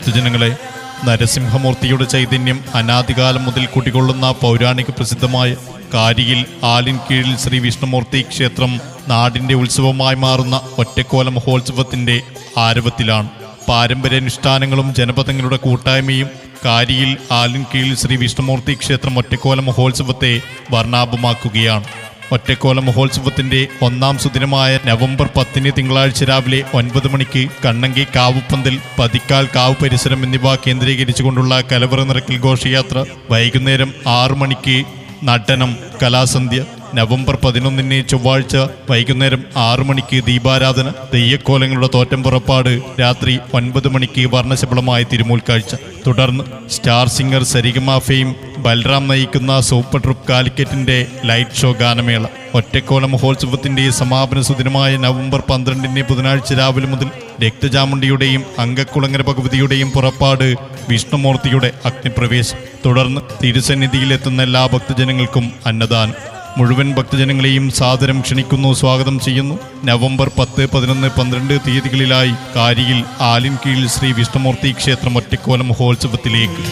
ഭക്തജനങ്ങളെ, നരസിംഹമൂർത്തിയുടെ ചൈതന്യം അനാദികാലം മുതൽ കുടികൊള്ളുന്ന പൗരാണിക പ്രസിദ്ധമായ കാരിയിൽ ആലിൻകീഴിൽ ശ്രീ വിഷ്ണുമൂർത്തി ക്ഷേത്രം നാടിൻ്റെ ഉത്സവമായി മാറുന്ന ഒറ്റക്കോല മഹോത്സവത്തിൻ്റെ ആരവത്തിലാണ്. പാരമ്പര്യാനുഷ്ഠാനങ്ങളും ജനപദങ്ങളുടെ കൂട്ടായ്മയും കാരിയിൽ ആലിൻകീഴിൽ ശ്രീ വിഷ്ണുമൂർത്തി ക്ഷേത്രം ഒറ്റക്കോല മഹോത്സവത്തെ വർണ്ണാഭമാക്കുകയാണ്. ഒറ്റക്കോല മഹോത്സവത്തിന്റെ ഒന്നാം സുദിനമായ നവംബർ 10 തിങ്കളാഴ്ച രാവിലെ 9 മണിക്ക് കണ്ണങ്കി കാവുപന്തൽ, പതിക്കാൽ കാവ് പരിസരം എന്നിവ കേന്ദ്രീകരിച്ചുകൊണ്ടുള്ള കലവറ നിറക്കൽ ഘോഷയാത്ര. വൈകുന്നേരം 6 മണിക്ക് നടനം, കലാസന്ധ്യ. നവംബർ 11 ചൊവ്വാഴ്ച വൈകുന്നേരം 6 മണിക്ക് ദീപാരാധന, തെയ്യക്കോലങ്ങളുടെ തോറ്റം പുറപ്പാട്. രാത്രി 9 മണിക്ക് വർണ്ണശബളമായ തിരുമുൽക്കാഴ്ച. തുടർന്ന് സ്റ്റാർ സിംഗർ സരിഗമ ഫെയിം ബൽറാം നയിക്കുന്ന സൂപ്പർ ട്രൂപ്പ് കാലിക്കറ്റിന്റെ ലൈറ്റ് ഷോ ഗാനമേള. ഒറ്റക്കോല മഹോത്സവത്തിന്റെ സമാപന സുദിനമായ നവംബർ 12 ബുധനാഴ്ച രാവിലെ മുതൽ രക്തചാമുണ്ടിയുടെയും അങ്കക്കുളങ്ങര ഭഗവതിയുടെയും പുറപ്പാട്, വിഷ്ണുമൂർത്തിയുടെ അഗ്നിപ്രവേശം. തുടർന്ന് തിരുസന്നിധിയിലെത്തുന്ന എല്ലാ ഭക്തജനങ്ങൾക്കും അന്നദാനം. മുഴുവൻ ഭക്തജനങ്ങളെയും സാദരം ക്ഷണിക്കുന്നു, സ്വാഗതം ചെയ്യുന്നു. നവംബർ 10, 11, 12 തീയതികളിലായി കാരിയിൽ ആലിൻകീഴിൽ ശ്രീ വിഷ്ണുമൂർത്തി ക്ഷേത്രം ഒറ്റക്കോല മഹോത്സവത്തിലേക്ക്.